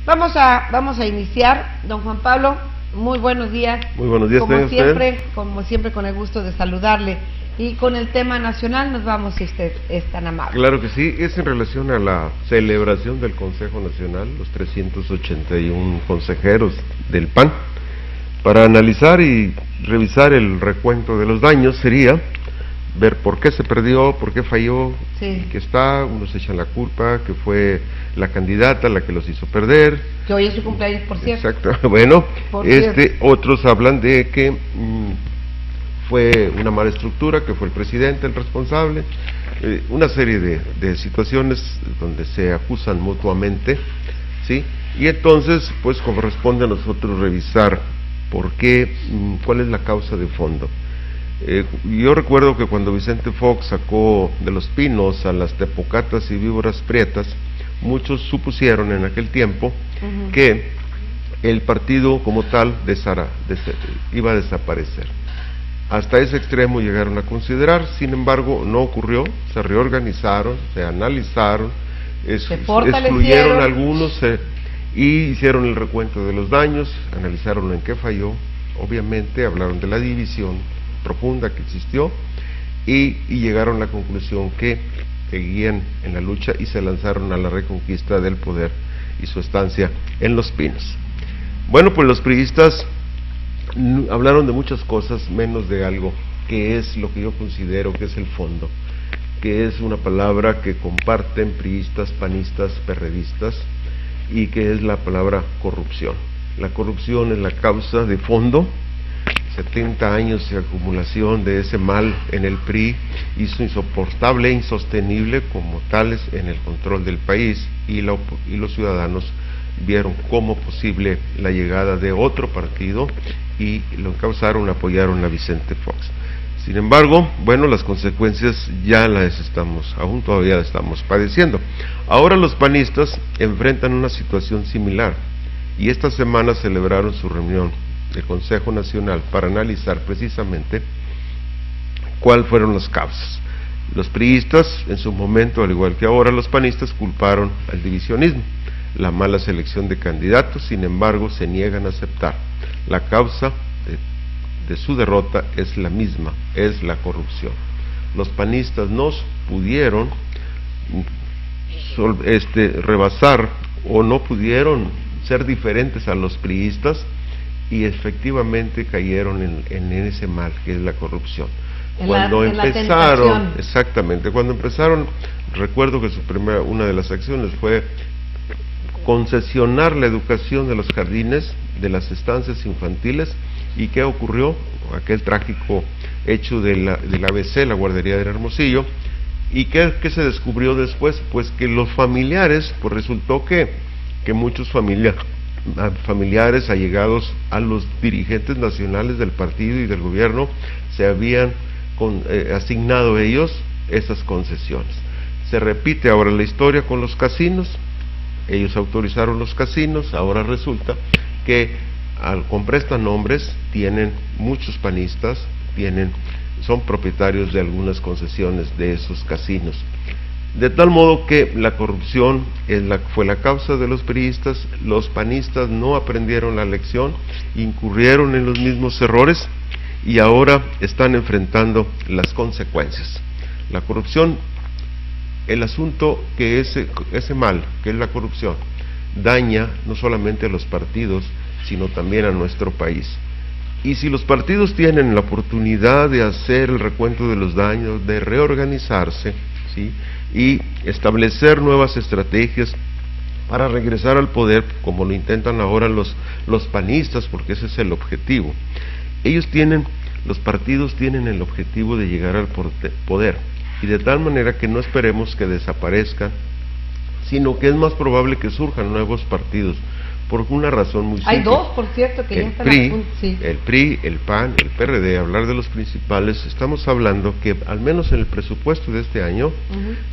Vamos a iniciar, don Juan Pablo, muy buenos días. Muy buenos días, como siempre, con el gusto de saludarle. Y con el tema nacional nos vamos, si usted es tan amable. Claro que sí, es en relación a la celebración del Consejo Nacional, los 381 consejeros del PAN. Para analizar y revisar el recuento de los daños sería ver por qué se perdió, por qué falló, sí. Que está, unos echan la culpa, que fue la candidata la que los hizo perder. Que hoy es su cumpleaños, por cierto. Exacto, bueno, otros hablan de que fue una mala estructura, que fue el presidente el responsable, una serie de situaciones donde se acusan mutuamente, ¿sí? Y entonces, pues corresponde a nosotros revisar por qué, cuál es la causa de fondo. Yo recuerdo que cuando Vicente Fox sacó de Los Pinos a las tepocatas y víboras prietas, muchos supusieron en aquel tiempo que el partido como tal iba a desaparecer. Hasta ese extremo llegaron a considerar, sin embargo no ocurrió, se reorganizaron, se analizaron, excluyeron algunos y hicieron el recuento de los daños, analizaron en qué falló, obviamente hablaron de la división profunda que existió y llegaron a la conclusión que seguían en la lucha y se lanzaron a la reconquista del poder y su estancia en Los Pinos. Bueno, pues los priistas hablaron de muchas cosas menos de algo que es lo que yo considero que es el fondo, que es una palabra que comparten priistas, panistas, perredistas, y que es la palabra corrupción. La corrupción es la causa de fondo. 70 años de acumulación de ese mal en el PRI hizo insoportable e insostenible como tales en el control del país, y los ciudadanos vieron como posible la llegada de otro partido y lo encauzaron, apoyaron a Vicente Fox. Sin embargo, bueno, las consecuencias ya aún todavía las estamos padeciendo. Ahora los panistas enfrentan una situación similar y esta semana celebraron su reunión del Consejo Nacional para analizar precisamente cuáles fueron las causas. Los priistas, en su momento, al igual que ahora, los panistas culparon al divisionismo, la mala selección de candidatos. Sin embargo, se niegan a aceptar. La causa de su derrota es la misma, es la corrupción. Los panistas no pudieron rebasar o no pudieron ser diferentes a los priistas y efectivamente cayeron en ese mal que es la corrupción. Cuando empezaron, recuerdo que una de las acciones fue concesionar la educación de los jardines, de las estancias infantiles. ¿Y qué ocurrió? Aquel trágico hecho del ABC, la guardería de Hermosillo. ¿Y qué se descubrió después? Pues que los familiares, pues resultó que muchos familiares allegados a los dirigentes nacionales del partido y del gobierno se habían asignado ellos esas concesiones. Se repite ahora la historia con los casinos. Ellos autorizaron los casinos. Ahora resulta que con prestanombres tienen muchos panistas, son propietarios de algunas concesiones de esos casinos. De tal modo que la corrupción fue la causa de los priistas. Los panistas no aprendieron la lección, incurrieron en los mismos errores y ahora están enfrentando las consecuencias. La corrupción, el asunto que ese mal, que es la corrupción, daña no solamente a los partidos, sino también a nuestro país. Y si los partidos tienen la oportunidad de hacer el recuento de los daños, de reorganizarse, ¿sí?, y establecer nuevas estrategias para regresar al poder, como lo intentan ahora los panistas, porque ese es el objetivo. Los partidos tienen el objetivo de llegar al poder, y de tal manera que no esperemos que desaparezcan, sino que es más probable que surjan nuevos partidos, por una razón muy simple. Hay dos, por cierto, que ya están a punto. Sí. El PRI, el PAN, el PRD, hablar de los principales, estamos hablando que al menos en el presupuesto de este año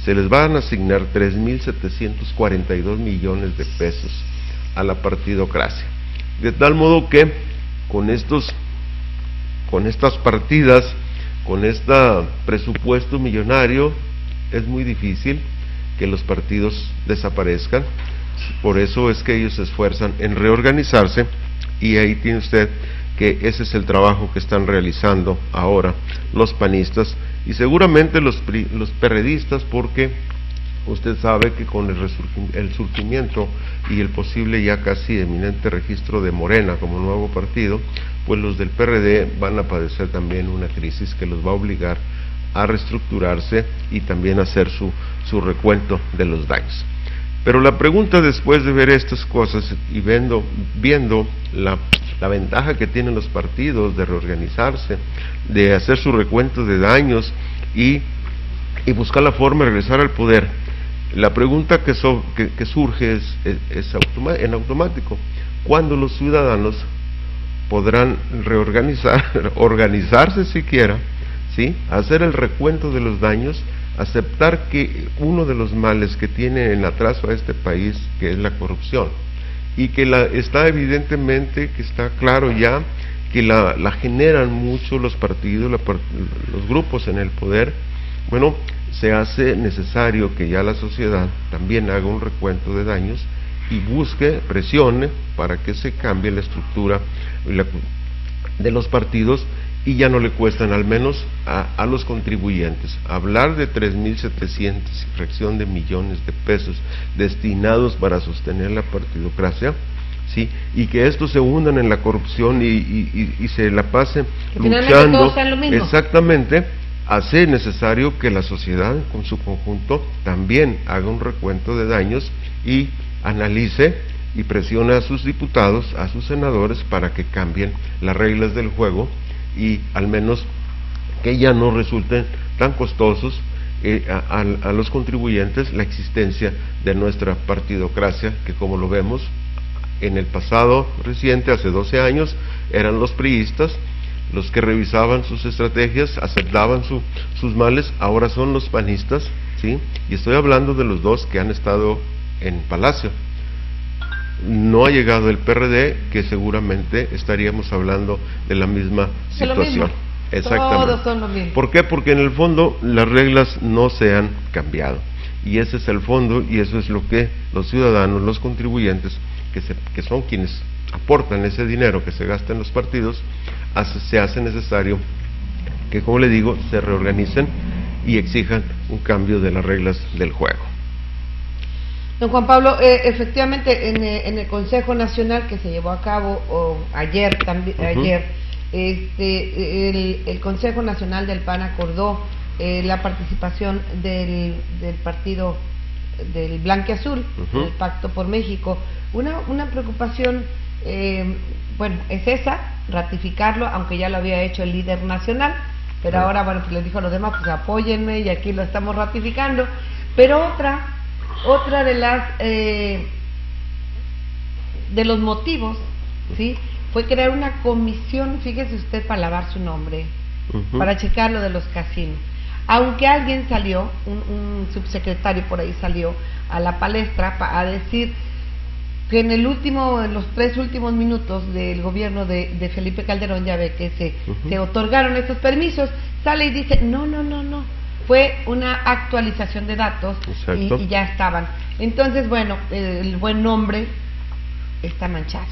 se les van a asignar 3.742 millones de pesos a la partidocracia. De tal modo que con estas partidas, con este presupuesto millonario, es muy difícil que los partidos desaparezcan. Por eso es que ellos se esfuerzan en reorganizarse, y ahí tiene usted que ese es el trabajo que están realizando ahora los panistas y seguramente los perredistas, porque usted sabe que con el surgimiento y el posible ya casi eminente registro de Morena como nuevo partido, pues los del PRD van a padecer también una crisis que los va a obligar a reestructurarse y también a hacer su recuento de los daños. Pero la pregunta, después de ver estas cosas y viendo la ventaja que tienen los partidos de reorganizarse, de hacer su recuento de daños y buscar la forma de regresar al poder, la pregunta que surge es en automático: ¿cuándo los ciudadanos podrán organizarse siquiera, ¿sí?, hacer el recuento de los daños, aceptar que uno de los males que tiene en atraso a este país, que es la corrupción, y que está evidentemente, que está claro ya, que la generan mucho los partidos, los grupos en el poder? Bueno, se hace necesario que ya la sociedad también haga un recuento de daños y busque, presione para que se cambie la estructura de los partidos, y ya no le cuestan, al menos a los contribuyentes, hablar de 3.700 y fracción de millones de pesos destinados para sostener la partidocracia, ¿sí?, y que estos se hundan en la corrupción y se la pasen luchando. Exactamente, hace necesario que la sociedad con su conjunto también haga un recuento de daños y analice y presione a sus diputados, a sus senadores, para que cambien las reglas del juego, y al menos que ya no resulten tan costosos a los contribuyentes la existencia de nuestra partidocracia, que, como lo vemos en el pasado reciente, hace 12 años, eran los priistas los que revisaban sus estrategias, aceptaban sus males. Ahora son los panistas, ¿sí? Y estoy hablando de los dos que han estado en Palacio. No ha llegado el PRD, que seguramente estaríamos hablando de la misma situación. Exactamente. Todos son lo mismo. ¿Por qué? Porque en el fondo las reglas no se han cambiado, y ese es el fondo, y eso es lo que los ciudadanos, los contribuyentes, que son quienes aportan ese dinero que se gasta en los partidos, se hace necesario que, como le digo, se reorganicen y exijan un cambio de las reglas del juego. Don Juan Pablo, efectivamente en el Consejo Nacional que se llevó a cabo ayer, el Consejo Nacional del PAN acordó la participación del partido del Blanquiazul, el Pacto por México. Una preocupación, bueno, es esa, ratificarlo, aunque ya lo había hecho el líder nacional, pero ahora, bueno, pues les dijo a los demás, pues apóyenme, y aquí lo estamos ratificando. Pero otra de las de los motivos, ¿sí?, fue crear una comisión, fíjese usted, para lavar su nombre, para checar lo de los casinos. Aunque alguien salió, un subsecretario por ahí salió a la palestra a decir que en los 3 últimos minutos del gobierno de Felipe Calderón, ya ve que se otorgaron estos permisos, sale y dice, no, fue una actualización de datos y ya estaban. Entonces, bueno, el buen nombre está manchado.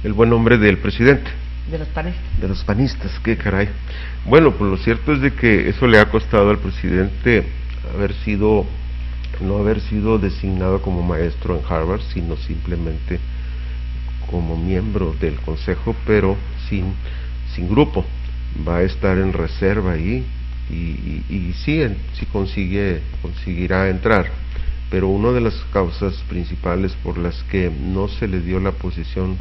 El buen nombre del presidente. De los panistas. De los panistas, qué caray. Bueno, pues lo cierto es de que eso le ha costado al presidente no haber sido designado como maestro en Harvard, sino simplemente como miembro del consejo, pero sin grupo. Va a estar en reserva ahí, y sí conseguirá entrar. Pero una de las causas principales por las que no se le dio la posición,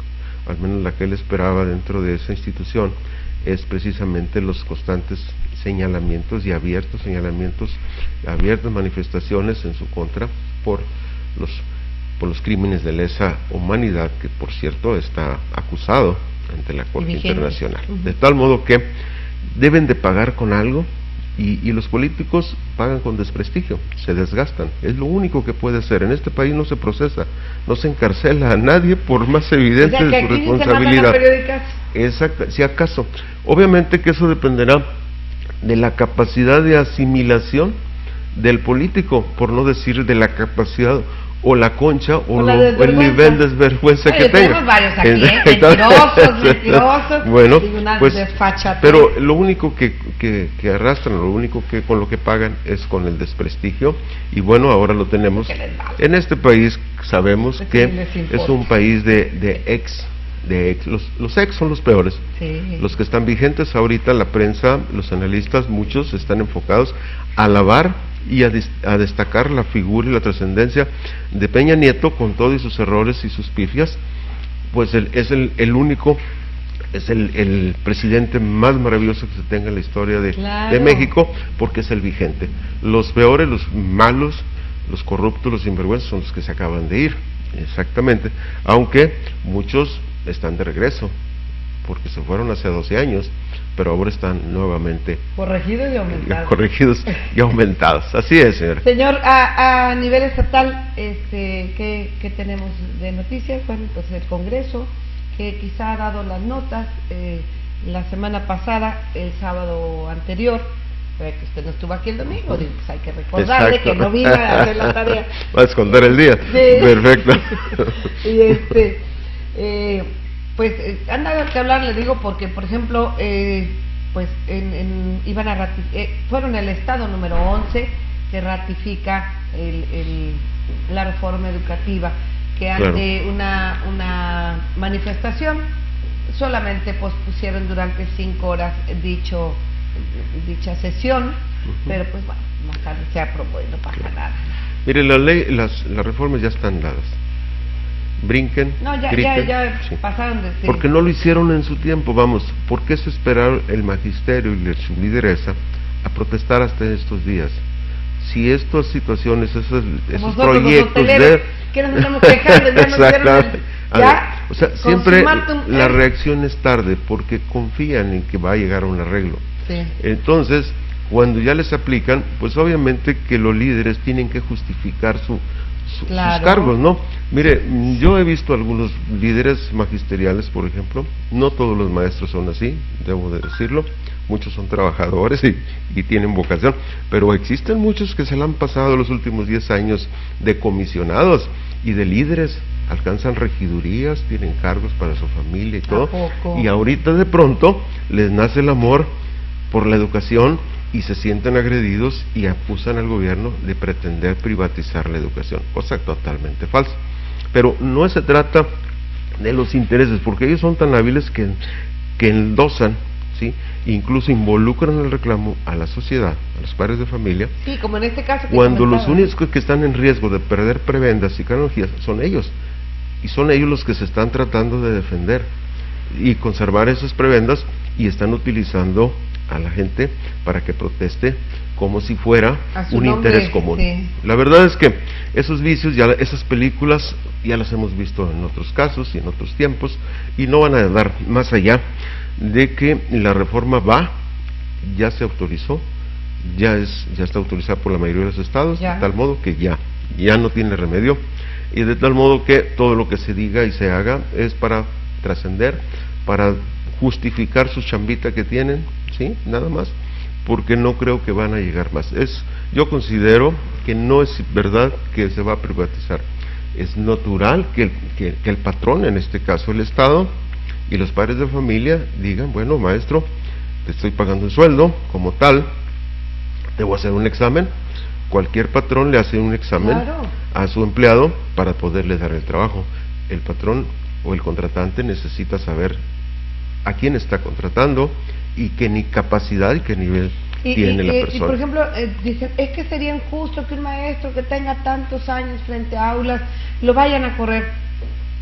al menos la que él esperaba dentro de esa institución, es precisamente los constantes señalamientos y abiertas manifestaciones en su contra por los crímenes de lesa humanidad, que por cierto está acusado ante la Corte Internacional. De tal modo que deben de pagar con algo, y los políticos pagan con desprestigio, se desgastan. Es lo único que puede hacer. En este país no se procesa, no se encarcela a nadie por más evidente de su responsabilidad. Exacto, si acaso. Obviamente que eso dependerá de la capacidad de asimilación del político, por no decir de la capacidad o la concha o el nivel de desvergüenza que tenga. Tenemos varios aquí, mentirosos, bueno, pues, pero lo único que arrastran, lo único que con lo que pagan es con el desprestigio, y bueno, ahora lo tenemos en este país. Sabemos que es un país de ex. Los ex son los peores, sí. Los que están vigentes ahorita, la prensa, los analistas, muchos están enfocados a alabar y a destacar la figura y la trascendencia de Peña Nieto, con todos sus errores y sus pifias. Pues es el único, es el presidente más maravilloso que se tenga en la historia de México, porque es el vigente. Los peores, los malos, los corruptos, los sinvergüenzas son los que se acaban de ir, exactamente, aunque muchos están de regreso, porque se fueron hace 12 años, pero ahora están nuevamente corregidos y aumentados. Así es, señor. Señor, a nivel estatal, ¿qué tenemos de noticias? Bueno, pues el Congreso, que quizá ha dado las notas la semana pasada, el sábado anterior, que usted no estuvo aquí el domingo, pues hay que recordarle. Exacto. Que no vino a hacer la tarea. Va a esconder el día. Sí. Perfecto. Y pues han dado que hablar, le digo, porque por ejemplo, pues iban a fueron el estado número 11 que ratifica la reforma educativa, que ante una manifestación solamente pospusieron durante 5 horas dicha sesión, pero pues bueno, más tarde se aprobó y no pasa nada. Mire, la ley, las reformas ya están dadas. Brinquen, griten, sí. Pasaron de sí. Porque no lo hicieron en su tiempo, vamos. ¿Por qué se esperaron el magisterio y su lideresa a protestar hasta estos días? Si estas situaciones, esos proyectos que nos estamos quejando, o sea, siempre la reacción es tarde, porque confían en que va a llegar a un arreglo. Sí. Entonces, cuando ya les aplican, pues obviamente que los líderes tienen que justificar sus cargos, ¿no? Mire, yo he visto algunos líderes magisteriales, por ejemplo, no todos los maestros son así, debo de decirlo, muchos son trabajadores y tienen vocación, pero existen muchos que se le han pasado los últimos 10 años de comisionados y de líderes, alcanzan regidurías, tienen cargos para su familia y todo, y ahorita de pronto les nace el amor por la educación y se sienten agredidos y acusan al gobierno de pretender privatizar la educación, cosa totalmente falsa. Pero no se trata de los intereses, porque ellos son tan hábiles que endosan, ¿sí? Incluso involucran el reclamo a la sociedad, a los padres de familia. Sí, como en este caso. Cuando los únicos que están en riesgo de perder prebendas y canonjías son ellos, y son ellos los que se están tratando de defender y conservar esas prebendas, y están utilizando a la gente para que proteste como si fuera un interés común. Sí. La verdad es que esos vicios, esas películas ya las hemos visto en otros casos y en otros tiempos, y no van a dar más allá de que la reforma ya se autorizó, ya está autorizada por la mayoría de los estados, de tal modo que ya no tiene remedio, y de tal modo que todo lo que se diga y se haga es para trascender, para justificar su chambita que tienen, ¿sí? Nada más, porque no creo que van a llegar más. Yo considero que no es verdad que se va a privatizar. Es natural que el patrón, en este caso el Estado, y los padres de familia digan, bueno, maestro, te estoy pagando un sueldo, como tal, debo hacer un examen. Cualquier patrón le hace un examen a su empleado para poderle dar el trabajo. El patrón o el contratante necesita saber a quién está contratando y qué capacidad y qué nivel tiene la persona. Y por ejemplo, dicen, es que sería injusto que un maestro que tenga tantos años frente a aulas lo vayan a correr.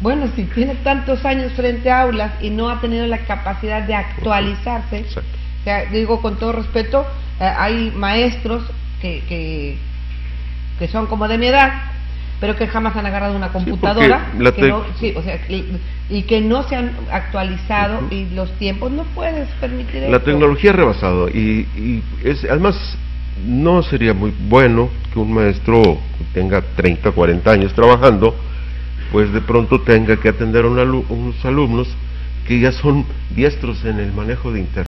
Bueno, si tiene tantos años frente a aulas y no ha tenido la capacidad de actualizarse, o sea, digo con todo respeto, hay maestros que son como de mi edad, pero que jamás han agarrado una computadora, y que no se han actualizado, y los tiempos no puedes permitir eso. La tecnología ha rebasado, y además no sería muy bueno que un maestro tenga 30, 40 años trabajando, pues de pronto tenga que atender a unos alumnos que ya son diestros en el manejo de internet.